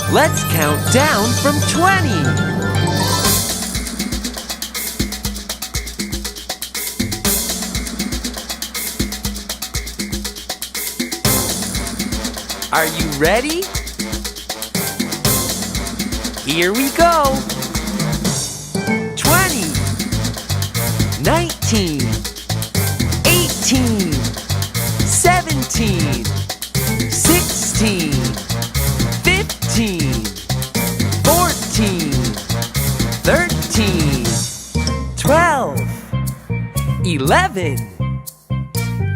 Let's count down from 20. Are you ready? Here we go. 20, 19, 18, 17, 16, 15, 14, 13, 12, 11,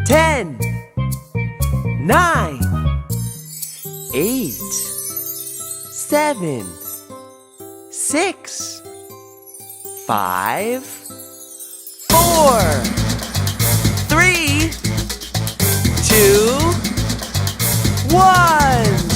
10, 9, 8, 7, 6, 5, 4, 3, 2, 1.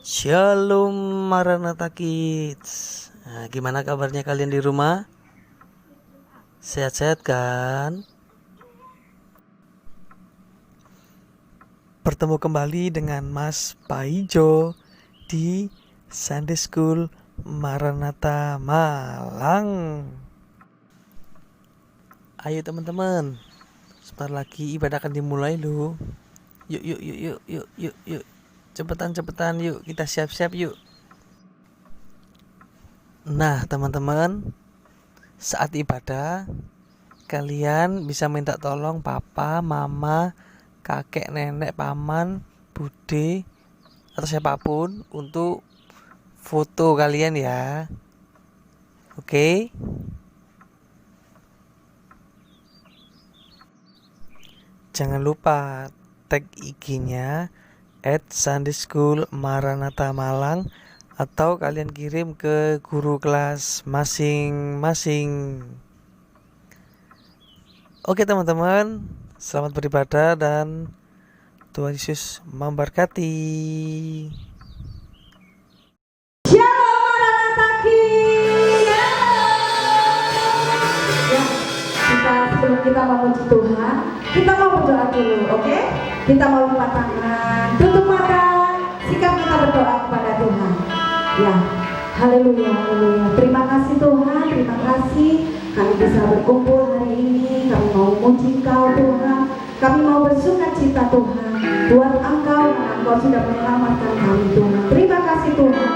Shalom Maranatha Kids. Nah, gimana kabarnya kalian di rumah? Sehat-sehat kan? Bertemu kembali dengan Mas Paijo di Sunday School Maranatha Malang. Ayo teman-teman, sebentar lagi ibadah akan dimulai loh. Yuk. Cepetan yuk, kita siap-siap yuk. Nah teman-teman, saat ibadah kalian bisa minta tolong papa, mama, kakek, nenek, paman, bude, atau siapapun untuk foto kalian ya. Oke? Jangan lupa tag IG-nya @Sunday School Maranatha Malang, atau kalian kirim ke guru kelas masing-masing. Oke teman-teman, selamat beribadah dan Tuhan Yesus memberkati. Shalom Maranatha Kids. Ya, sebelum kita memuji Tuhan, kita mau berdoa dulu, oke? Kita mau lipat tangan, tutup mata, sikap kita berdoa kepada Tuhan. Ya, haleluya. Terima kasih Tuhan, terima kasih kami bisa berkumpul hari ini. Kami mau memuji Engkau Tuhan, kami mau bersukacita Tuhan buat Engkau, karena Engkau sudah menyelamatkan kami Tuhan. Terima kasih Tuhan,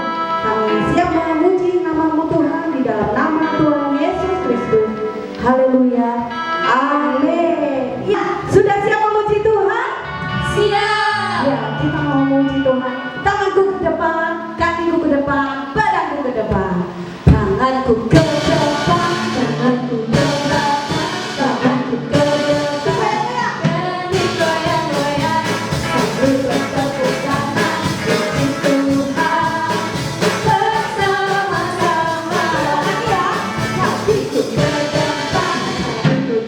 kami siap memuji nama-Mu Tuhan di dalam nama Tuhan Yesus Kristus. Haleluya, amin. Ya, sudah siap memuji Tuhan? Siap. Ya, kita mau memuji Tuhan. Tanganku ke depan, kakiku ke depan, badanku ke depan. Tanganku ke depan, tanganku ke depan, tanganku ke depan. Nyanyi goyang-goyang, sambil bertepuk tangan, puji Tuhan bersama-sama. Ya, kakiku ke depan, tanganku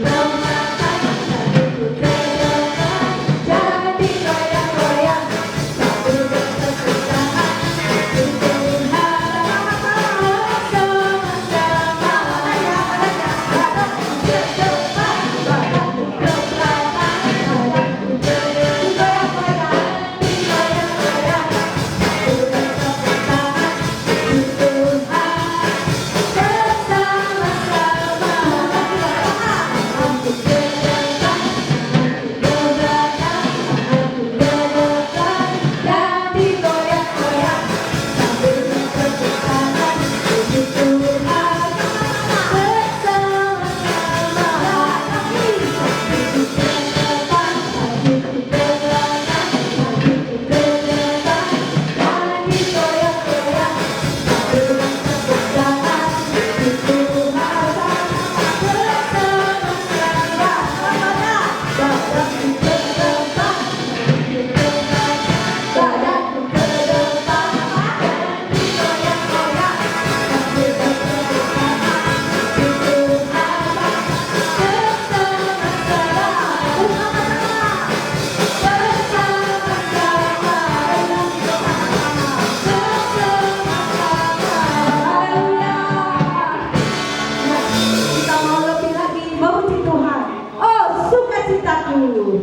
sukacitaku.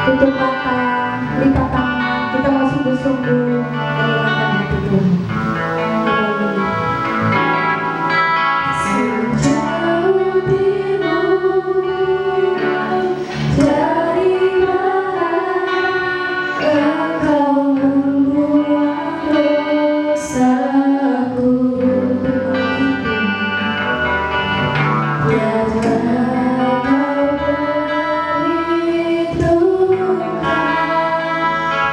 tutup mata, lipat tangan, kita mau sungguh-sungguh menyenangkan hati Tuhan. Sejauh timur dari barat, Engkau membuang dosaku.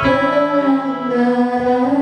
Pelanggaran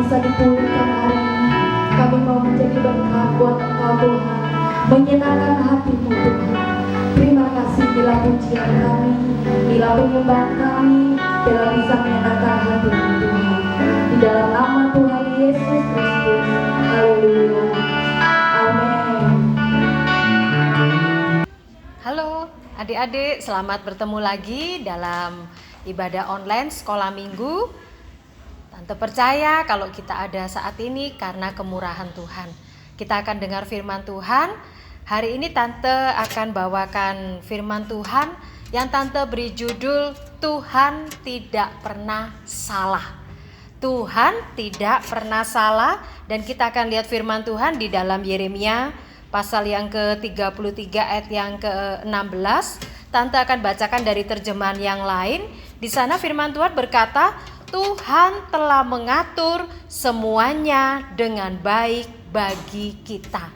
bisa dipulihkan hari ini. Kami mau menjadi berkat buat Engkau Tuhan, menyenangkan hati-Mu Tuhan. Terima kasih bila pujian kami, bila penyembahan kami, bila bisa menyenangkan hati-Mu Tuhan. Di dalam nama Tuhan Yesus Kristus. Haleluya. Amin. Halo adik-adik, selamat bertemu lagi dalam ibadah online sekolah minggu. Tante percaya kalau kita ada saat ini karena kemurahan Tuhan. Kita akan dengar firman Tuhan. Hari ini Tante akan bawakan firman Tuhan yang Tante beri judul Tuhan tidak pernah salah. Tuhan tidak pernah salah, dan kita akan lihat firman Tuhan di dalam Yeremia pasal yang ke-33 ayat yang ke-16. Tante akan bacakan dari terjemahan yang lain. Di sana firman Tuhan berkata, Tuhan telah mengatur semuanya dengan baik bagi kita.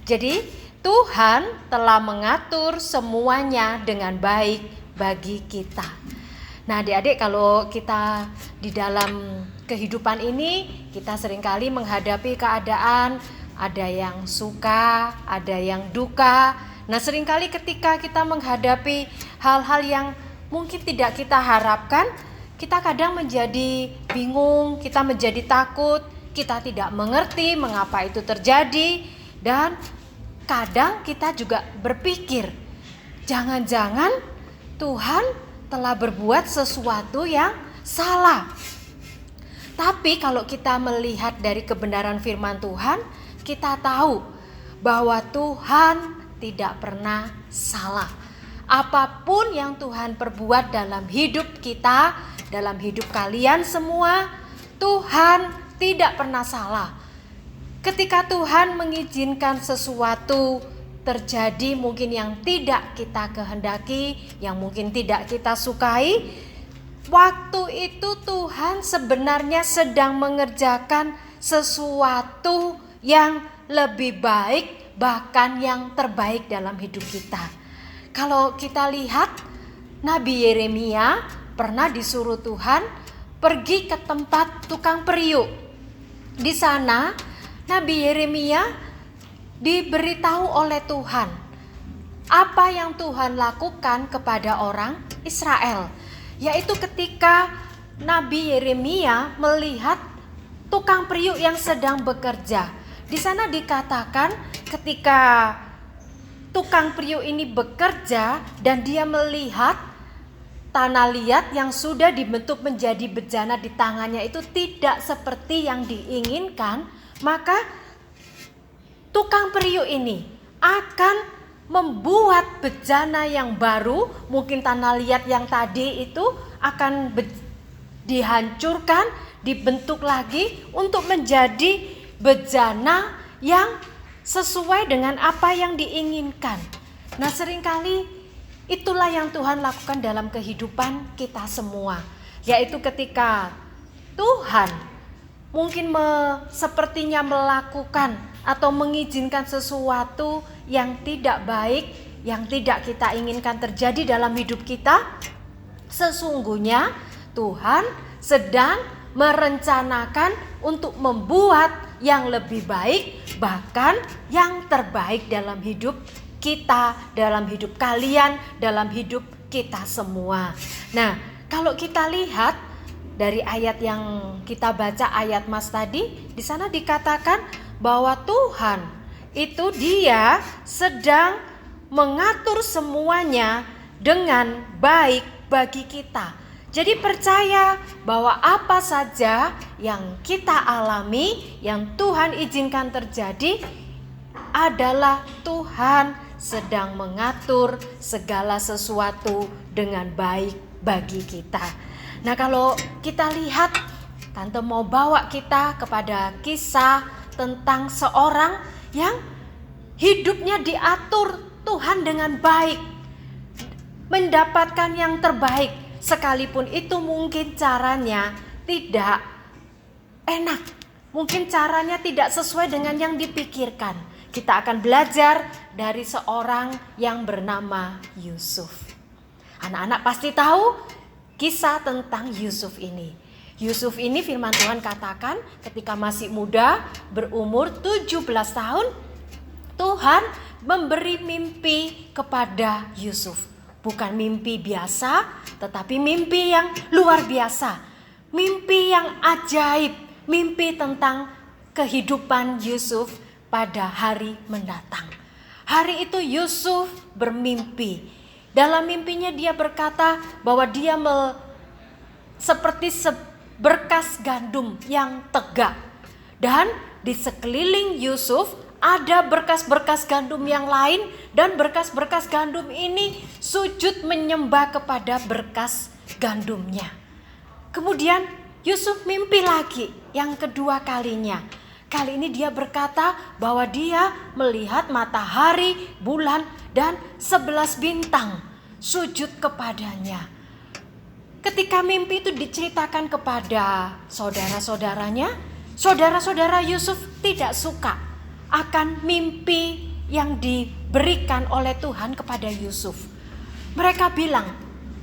Jadi Tuhan telah mengatur semuanya dengan baik bagi kita. Nah adik-adik, kalau kita di dalam kehidupan ini, kita seringkali menghadapi keadaan, ada yang suka, ada yang duka. Nah seringkali ketika kita menghadapi hal-hal yang mungkin tidak kita harapkan, kita kadang menjadi bingung, kita menjadi takut, kita tidak mengerti mengapa itu terjadi. Dan kadang kita juga berpikir, jangan-jangan Tuhan telah berbuat sesuatu yang salah. Tapi kalau kita melihat dari kebenaran firman Tuhan, kita tahu bahwa Tuhan tidak pernah salah. Apapun yang Tuhan perbuat dalam hidup kita, dalam hidup kalian semua, Tuhan tidak pernah salah. Ketika Tuhan mengizinkan sesuatu terjadi mungkin yang tidak kita kehendaki, yang mungkin tidak kita sukai, waktu itu Tuhan sebenarnya sedang mengerjakan sesuatu yang lebih baik, bahkan yang terbaik dalam hidup kita. Kalau kita lihat, Nabi Yeremia pernah disuruh Tuhan pergi ke tempat tukang periuk. Di sana Nabi Yeremia diberitahu oleh Tuhan apa yang Tuhan lakukan kepada orang Israel, yaitu ketika Nabi Yeremia melihat tukang periuk yang sedang bekerja. Di sana dikatakan ketika tukang periuk ini bekerja dan dia melihat tanah liat yang sudah dibentuk menjadi bejana di tangannya itu tidak seperti yang diinginkan, maka tukang periuk ini akan membuat bejana yang baru. Mungkin tanah liat yang tadi itu akan dihancurkan, dibentuk lagi untuk menjadi bejana yang sesuai dengan apa yang diinginkan. Nah seringkali itulah yang Tuhan lakukan dalam kehidupan kita semua, yaitu ketika Tuhan mungkin sepertinya melakukan atau mengizinkan sesuatu yang tidak baik, yang tidak kita inginkan terjadi dalam hidup kita. Sesungguhnya Tuhan sedang merencanakan untuk membuat yang lebih baik, bahkan yang terbaik dalam hidup kita, dalam hidup kalian, dalam hidup kita semua. Nah, kalau kita lihat dari ayat yang kita baca, ayat Mas tadi, di sana dikatakan bahwa Tuhan itu dia sedang mengatur semuanya dengan baik bagi kita. Jadi percaya bahwa apa saja yang kita alami, yang Tuhan izinkan terjadi, adalah Tuhan sedang mengatur segala sesuatu dengan baik bagi kita. Nah kalau kita lihat, Tante mau bawa kita kepada kisah tentang seorang yang hidupnya diatur Tuhan dengan baik, mendapatkan yang terbaik. Sekalipun itu mungkin caranya tidak enak, mungkin caranya tidak sesuai dengan yang dipikirkan. Kita akan belajar dari seorang yang bernama Yusuf. Anak-anak pasti tahu kisah tentang Yusuf ini. Yusuf ini firman Tuhan katakan ketika masih muda, berumur 17 tahun, Tuhan memberi mimpi kepada Yusuf. Bukan mimpi biasa, tetapi mimpi yang luar biasa. Mimpi yang ajaib, mimpi tentang kehidupan Yusuf pada hari mendatang. Hari itu Yusuf bermimpi. Dalam mimpinya dia berkata bahwa dia seperti berkas gandum yang tegak. Dan di sekeliling Yusuf ada berkas-berkas gandum yang lain, dan berkas-berkas gandum ini sujud menyembah kepada berkas gandumnya. Kemudian Yusuf mimpi lagi yang kedua kalinya. Kali ini dia berkata bahwa dia melihat matahari, bulan, dan 11 bintang sujud kepadanya. Ketika mimpi itu diceritakan kepada saudara-saudaranya, saudara-saudara Yusuf tidak suka akan mimpi yang diberikan oleh Tuhan kepada Yusuf. Mereka bilang,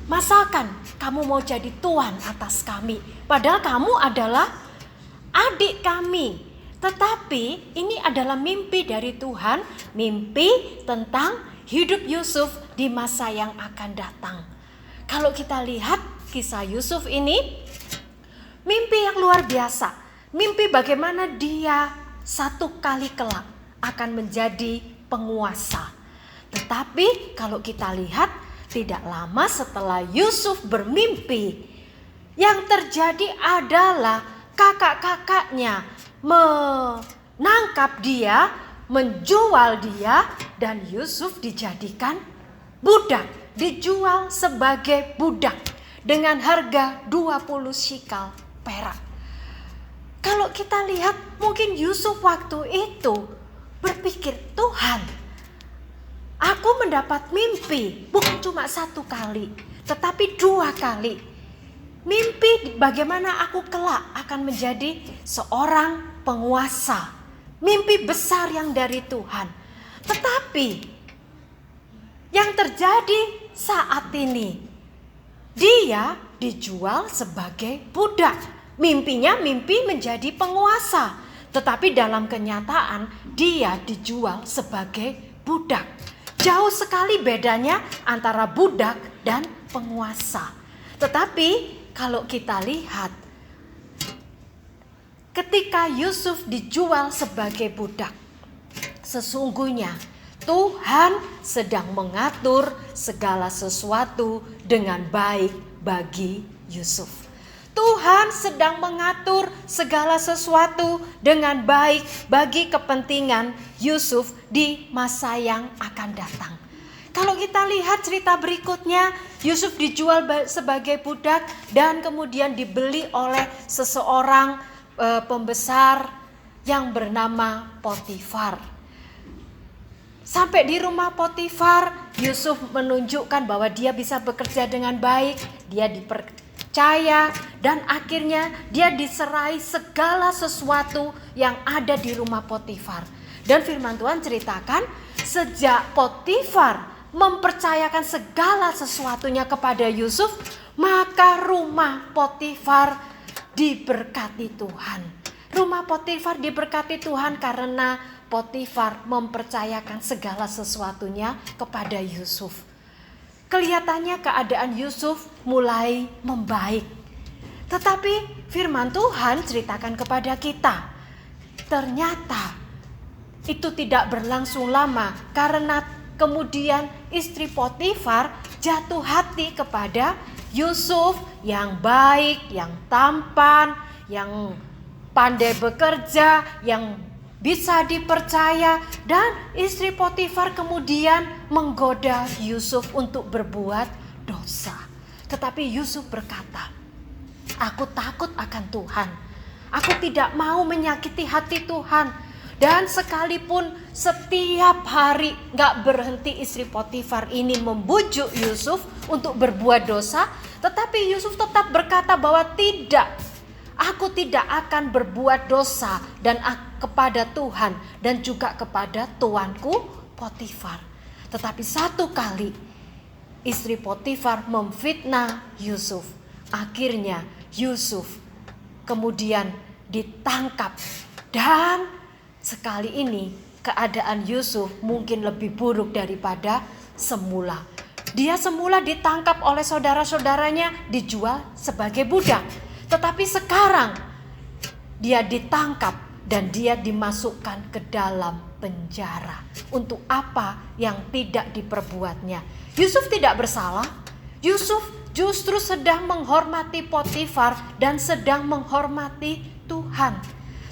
masakan kamu mau jadi tuan atas kami, padahal kamu adalah adik kami. Tetapi ini adalah mimpi dari Tuhan, mimpi tentang hidup Yusuf di masa yang akan datang. Kalau kita lihat kisah Yusuf ini, mimpi yang luar biasa. Mimpi bagaimana dia satu kali kelak akan menjadi penguasa. Tetapi kalau kita lihat, tidak lama setelah Yusuf bermimpi, yang terjadi adalah kakak-kakaknya menangkap dia, menjual dia, dan Yusuf dijadikan budak, dijual sebagai budak dengan harga 20 shikal perak. Kalau kita lihat, mungkin Yusuf waktu itu berpikir, Tuhan, aku mendapat mimpi bukan cuma satu kali, tetapi 2 kali. Mimpi bagaimana aku kelak akan menjadi seorang penguasa. Mimpi besar yang dari Tuhan. Tetapi yang terjadi saat ini, dia dijual sebagai budak. Mimpinya mimpi menjadi penguasa, tetapi dalam kenyataan dia dijual sebagai budak. Jauh sekali bedanya antara budak dan penguasa. Tetapi kalau kita lihat, ketika Yusuf dijual sebagai budak, sesungguhnya Tuhan sedang mengatur segala sesuatu dengan baik bagi Yusuf. Tuhan sedang mengatur segala sesuatu dengan baik bagi kepentingan Yusuf di masa yang akan datang. Kalau kita lihat cerita berikutnya, Yusuf dijual sebagai budak dan kemudian dibeli oleh seseorang pembesar yang bernama Potifar. Sampai di rumah Potifar, Yusuf menunjukkan bahwa dia bisa bekerja dengan baik, dia dipercaya, dan akhirnya dia diserai segala sesuatu yang ada di rumah Potifar. Dan firman Tuhan ceritakan, sejak Potifar mempercayakan segala sesuatunya kepada Yusuf, maka rumah Potifar diberkati Tuhan. Rumah Potifar diberkati Tuhan karena Potifar mempercayakan segala sesuatunya kepada Yusuf. Kelihatannya keadaan Yusuf mulai membaik. Tetapi firman Tuhan ceritakan kepada kita, ternyata itu tidak berlangsung lama karena kemudian istri Potifar jatuh hati kepada Yusuf yang baik, yang tampan, yang pandai bekerja, yang bisa dipercaya, dan istri Potifar kemudian menggoda Yusuf untuk berbuat dosa. Tetapi Yusuf berkata, aku takut akan Tuhan. Aku tidak mau menyakiti hati Tuhan. Dan sekalipun setiap hari gak berhenti istri Potifar ini membujuk Yusuf untuk berbuat dosa, tetapi Yusuf tetap berkata bahwa tidak, aku tidak akan berbuat dosa dan kepada Tuhan dan juga kepada tuanku Potifar. Tetapi satu kali istri Potifar memfitnah Yusuf. Akhirnya Yusuf kemudian ditangkap. Dan sekali ini keadaan Yusuf mungkin lebih buruk daripada semula. Dia semula ditangkap oleh saudara-saudaranya, dijual sebagai budak. Tetapi sekarang dia ditangkap dan dia dimasukkan ke dalam penjara. Untuk apa yang tidak diperbuatnya? Yusuf tidak bersalah. Yusuf justru sedang menghormati Potifar dan sedang menghormati Tuhan.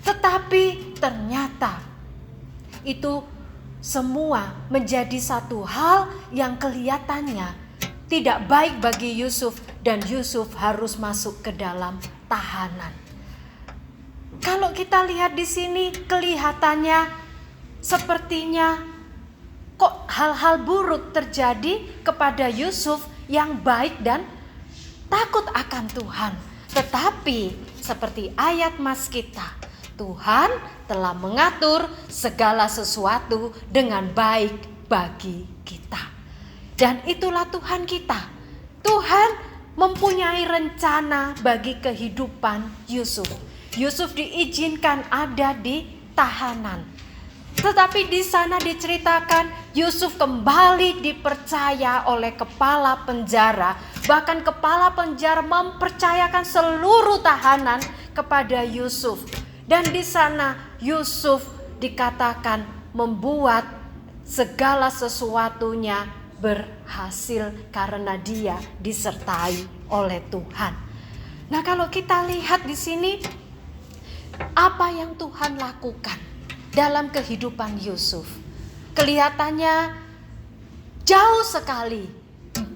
Tetapi ternyata itu semua menjadi satu hal yang kelihatannya tidak baik bagi Yusuf, dan Yusuf harus masuk ke dalam tahanan. Kalau kita lihat di sini kelihatannya sepertinya kok hal-hal buruk terjadi kepada Yusuf yang baik dan takut akan Tuhan. Tetapi seperti ayat mas kita, Tuhan telah mengatur segala sesuatu dengan baik bagi kita. Dan itulah Tuhan kita. Tuhan mempunyai rencana bagi kehidupan Yusuf. Yusuf diizinkan ada di tahanan. Tetapi di sana diceritakan Yusuf kembali dipercaya oleh kepala penjara. Bahkan kepala penjara mempercayakan seluruh tahanan kepada Yusuf. Dan di sana Yusuf dikatakan membuat segala sesuatunya berhasil karena dia disertai oleh Tuhan. Nah, kalau kita lihat di sini apa yang Tuhan lakukan dalam kehidupan Yusuf, kelihatannya jauh sekali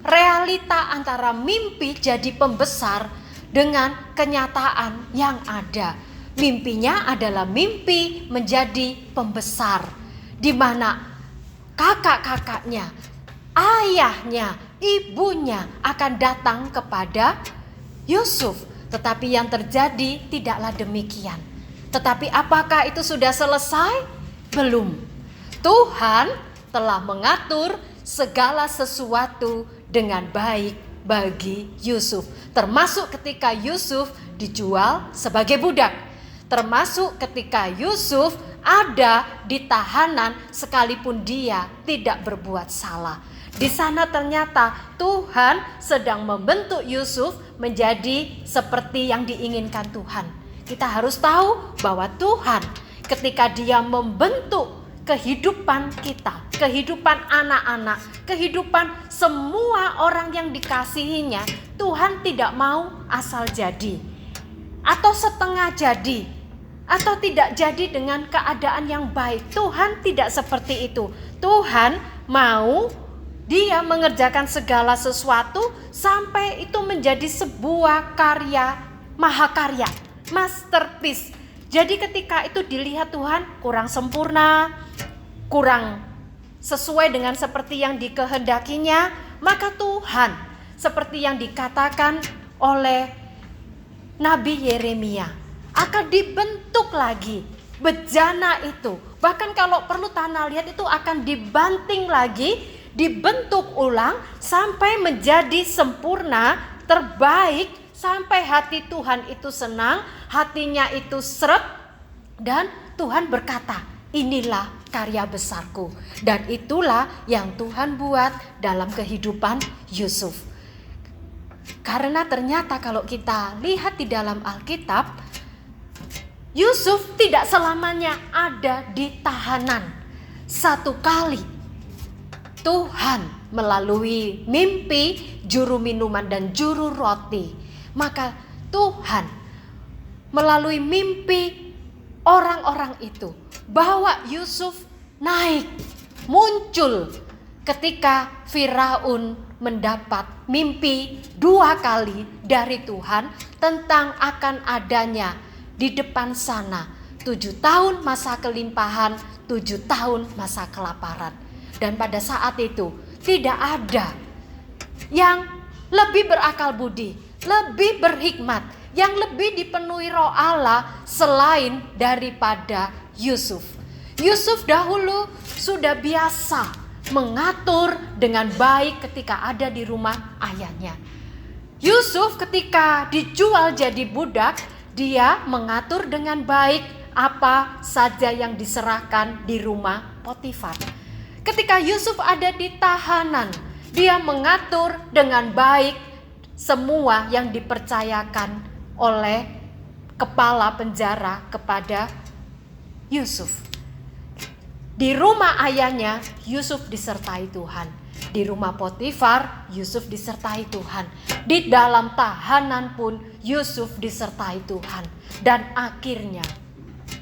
realita antara mimpi jadi pembesar dengan kenyataan yang ada. Mimpinya adalah mimpi menjadi pembesar, di mana kakak-kakaknya, ayahnya, ibunya akan datang kepada Yusuf. Tetapi yang terjadi tidaklah demikian. Tetapi apakah itu sudah selesai? Belum. Tuhan telah mengatur segala sesuatu dengan baik bagi Yusuf. Termasuk ketika Yusuf dijual sebagai budak. Termasuk ketika Yusuf ada di tahanan sekalipun dia tidak berbuat salah. Di sana ternyata Tuhan sedang membentuk Yusuf menjadi seperti yang diinginkan Tuhan. Kita harus tahu bahwa Tuhan ketika dia membentuk kehidupan kita, kehidupan anak-anak, kehidupan semua orang yang dikasihinya, Tuhan tidak mau asal jadi atau setengah jadi, atau tidak jadi dengan keadaan yang baik. Tuhan tidak seperti itu. Tuhan mau dia mengerjakan segala sesuatu sampai itu menjadi sebuah karya mahakarya, masterpiece. Jadi ketika itu dilihat Tuhan kurang sempurna, kurang sesuai dengan seperti yang dikehendakinya, maka Tuhan seperti yang dikatakan oleh Nabi Yeremia akan dibentuk lagi bejana itu. Bahkan kalau perlu tanah liat itu akan dibanting lagi, dibentuk ulang sampai menjadi sempurna, terbaik, sampai hati Tuhan itu senang, hatinya itu sreg, dan Tuhan berkata, inilah karya besarku. Dan itulah yang Tuhan buat dalam kehidupan Yusuf. Karena ternyata kalau kita lihat di dalam Alkitab, Yusuf tidak selamanya ada di tahanan. Satu kali Tuhan melalui mimpi juru minuman dan juru roti, maka Tuhan melalui mimpi orang-orang itu bawa Yusuf naik, muncul ketika Firaun mendapat mimpi 2 kali dari Tuhan tentang akan adanya di depan sana 7 tahun masa kelimpahan, 7 tahun masa kelaparan. Dan pada saat itu tidak ada yang lebih berakal budi, lebih berhikmat, yang lebih dipenuhi roh Allah selain daripada Yusuf. Yusuf dahulu sudah biasa mengatur dengan baik ketika ada di rumah ayahnya. Yusuf ketika dijual jadi budak, dia mengatur dengan baik apa saja yang diserahkan di rumah Potifar. Ketika Yusuf ada di tahanan, dia mengatur dengan baik semua yang dipercayakan oleh kepala penjara kepada Yusuf. Di rumah ayahnya, Yusuf disertai Tuhan. Di rumah Potifar, Yusuf disertai Tuhan. Di dalam tahanan pun, Yusuf disertai Tuhan. Dan akhirnya,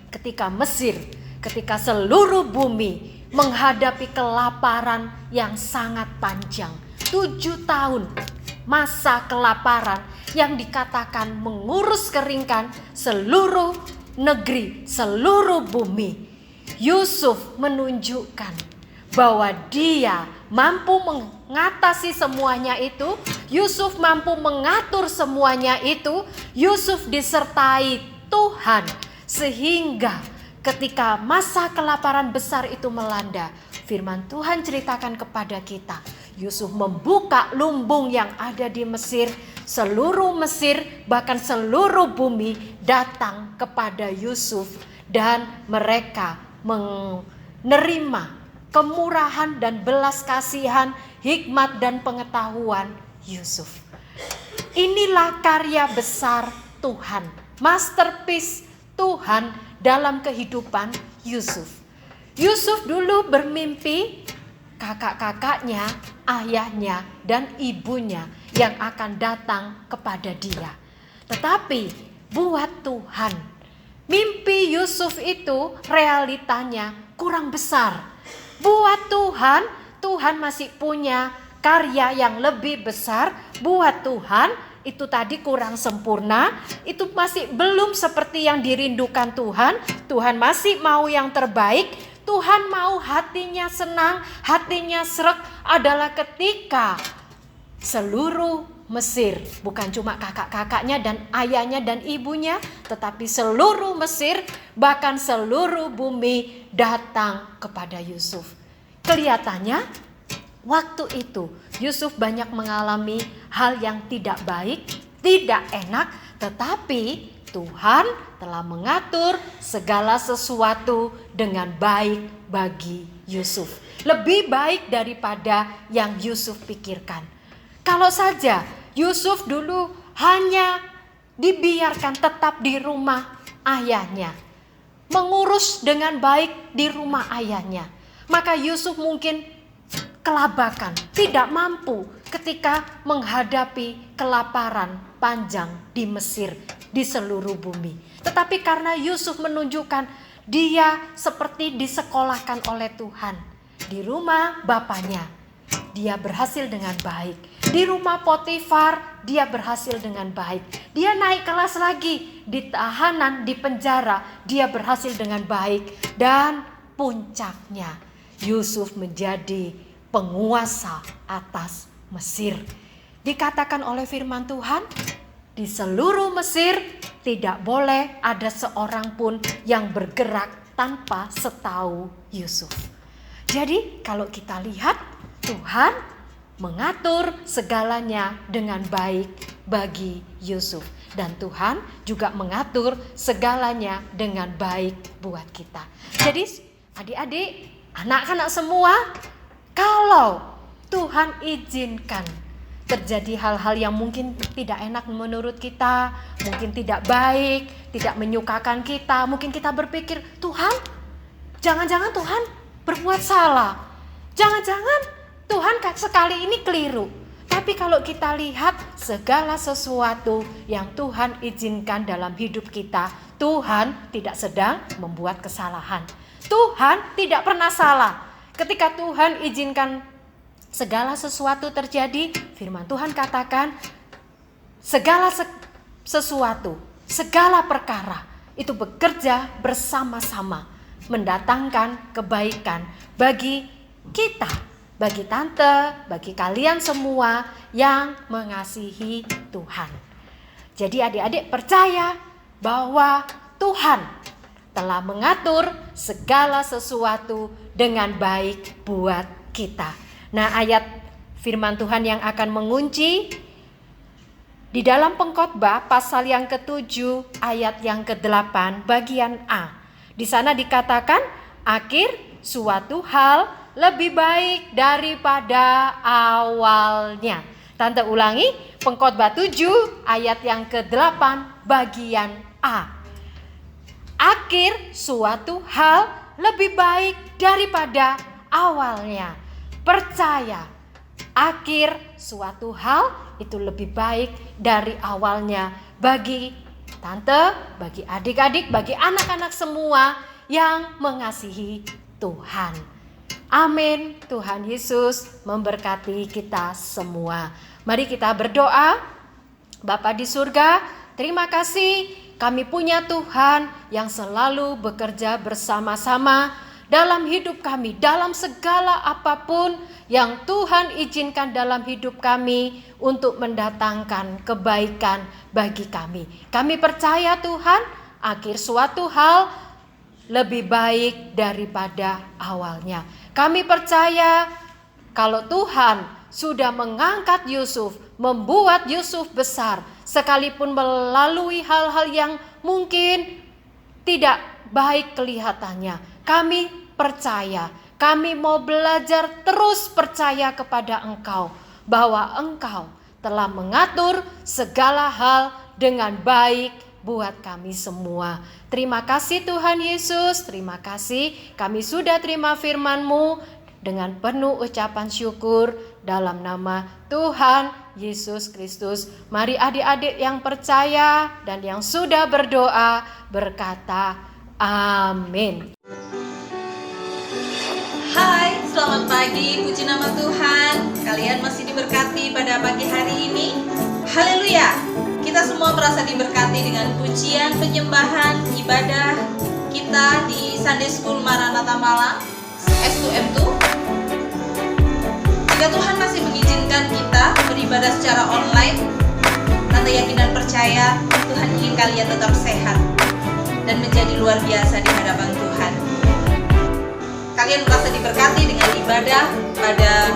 ketika Mesir, ketika seluruh bumi menghadapi kelaparan yang sangat panjang, 7 tahun masa kelaparan yang dikatakan mengurus keringkan seluruh negeri, seluruh bumi. Yusuf menunjukkan bahwa dia mampu mengatasi semuanya itu. Yusuf mampu mengatur semuanya itu. Yusuf disertai Tuhan sehingga ketika masa kelaparan besar itu melanda, firman Tuhan ceritakan kepada kita, Yusuf membuka lumbung yang ada di Mesir. Seluruh Mesir, bahkan seluruh bumi datang kepada Yusuf dan mereka menerima kemurahan dan belas kasihan, hikmat dan pengetahuan Yusuf. Inilah karya besar Tuhan, masterpiece Tuhan dalam kehidupan Yusuf. Yusuf dulu bermimpi kakak-kakaknya, ayahnya, dan ibunya yang akan datang kepada dia. Tetapi buat Tuhan, mimpi Yusuf itu realitanya kurang besar. Buat Tuhan, Tuhan masih punya karya yang lebih besar. Buat Tuhan, itu tadi kurang sempurna. Itu masih belum seperti yang dirindukan Tuhan. Tuhan masih mau yang terbaik. Tuhan mau hatinya senang, hatinya sreg adalah ketika seluruh Mesir, bukan cuma kakak-kakaknya dan ayahnya dan ibunya, tetapi seluruh Mesir, bahkan seluruh bumi datang kepada Yusuf. Kelihatannya waktu itu Yusuf banyak mengalami hal yang tidak baik, tidak enak, tetapi Tuhan telah mengatur segala sesuatu dengan baik bagi Yusuf. Lebih baik daripada yang Yusuf pikirkan. Kalau saja Yusuf dulu hanya dibiarkan tetap di rumah ayahnya, mengurus dengan baik di rumah ayahnya, maka Yusuf mungkin kelabakan, tidak mampu ketika menghadapi kelaparan panjang di Mesir, di seluruh bumi. Tetapi karena Yusuf menunjukkan dia seperti disekolahkan oleh Tuhan di rumah bapaknya, dia berhasil dengan baik. Di rumah Potifar, dia berhasil dengan baik. Dia naik kelas lagi, di tahanan, di penjara, dia berhasil dengan baik. Dan puncaknya, Yusuf menjadi penguasa atas Mesir. Dikatakan oleh firman Tuhan, di seluruh Mesir tidak boleh ada seorang pun yang bergerak tanpa setahu Yusuf. Jadi kalau kita lihat, Tuhan mengatur segalanya dengan baik bagi Yusuf. Dan Tuhan juga mengatur segalanya dengan baik buat kita. Jadi adik-adik, anak-anak semua, kalau Tuhan izinkan terjadi hal-hal yang mungkin tidak enak menurut kita, mungkin tidak baik, tidak menyukakan kita, mungkin kita berpikir, Tuhan, jangan-jangan Tuhan berbuat salah. Jangan-jangan Tuhan sekali ini keliru. Tapi kalau kita lihat segala sesuatu yang Tuhan izinkan dalam hidup kita, Tuhan tidak sedang membuat kesalahan. Tuhan tidak pernah salah. Ketika Tuhan izinkan segala sesuatu terjadi, firman Tuhan katakan segala sesuatu, segala perkara itu bekerja bersama-sama mendatangkan kebaikan bagi kita, bagi tante, bagi kalian semua yang mengasihi Tuhan. Jadi adik-adik percaya bahwa Tuhan telah mengatur segala sesuatu dengan baik buat kita. Nah, ayat firman Tuhan yang akan mengunci Di dalam Pengkhotbah pasal yang ke-7 ayat yang ke-8 bagian A. Di sana dikatakan akhir suatu hal lebih baik daripada awalnya. Tante ulangi, Pengkhotbah 7 ayat yang ke-8 bagian A. Akhir suatu hal lebih baik daripada awalnya. Percaya, akhir suatu hal itu lebih baik dari awalnya bagi tante, bagi adik-adik, bagi anak-anak semua yang mengasihi Tuhan. Amin. Tuhan Yesus memberkati kita semua. Mari kita berdoa. Bapa di surga, terima kasih kami punya Tuhan yang selalu bekerja bersama-sama dalam hidup kami, dalam segala apapun yang Tuhan izinkan dalam hidup kami untuk mendatangkan kebaikan bagi kami. Kami percaya Tuhan, akhir suatu hal lebih baik daripada awalnya. Kami percaya kalau Tuhan sudah mengangkat Yusuf, membuat Yusuf besar, sekalipun melalui hal-hal yang mungkin tidak baik kelihatannya. Kami percaya, kami mau belajar terus percaya kepada Engkau, bahwa Engkau telah mengatur segala hal dengan baik buat kami semua. Terima kasih Tuhan Yesus, terima kasih kami sudah terima firman-Mu dengan penuh ucapan syukur dalam nama Tuhan Yesus Kristus. Mari adik-adik yang percaya dan yang sudah berdoa berkata amin. Hai, selamat pagi, puji nama Tuhan. Kalian masih diberkati pada pagi hari ini. Haleluya. Kita semua merasa diberkati dengan pujian, penyembahan, ibadah kita di Sunday School Maranatha Malang S2M2. Jika Tuhan masih mengizinkan kita beribadah secara online, Tante yakin dan percaya Tuhan ingin kalian tetap sehat dan menjadi luar biasa di hadapan Tuhan. Kalian merasa diberkati dengan ibadah pada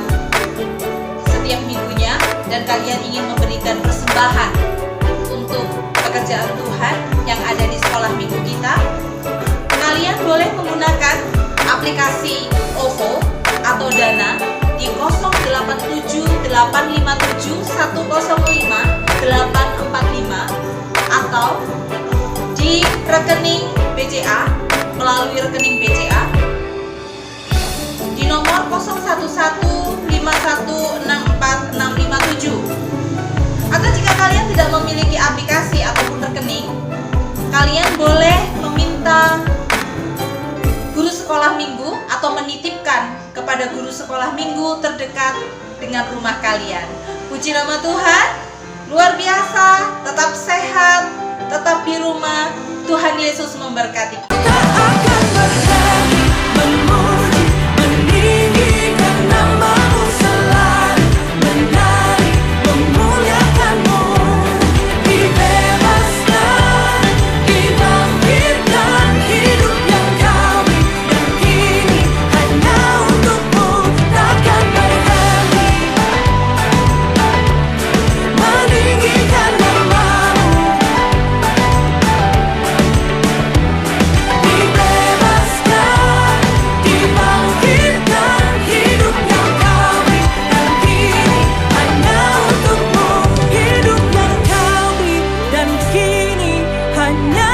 setiap minggunya, dan kalian ingin memberikan persembahan untuk pekerjaan Tuhan yang ada di sekolah minggu kita. Kalian boleh menggunakan aplikasi OVO atau Dana di 088857105845 atau di rekening BCA, melalui rekening BCA di nomor 0115164657. Atau jika kalian tidak memiliki aplikasi ataupun rekening, kalian boleh meminta guru sekolah minggu atau menitipkan kepada guru sekolah minggu terdekat dengan rumah kalian. Puji nama Tuhan, luar biasa, tetap sehat, tetap di rumah. Tuhan Yesus memberkati. Tak akan berhenti memuji, meninggikan nama-Mu selalu, menari, memuliakan-Mu. Dibebaskan, dibangkitkan, hidup yang kami dan kini hanya untuk-Mu. Takkan berhenti meninggikan nama-Mu. Dibebaskan, dibangkitkan, hidup yang kami dan kini hanya untuk-Mu. Hidup yang kami dan kini hanya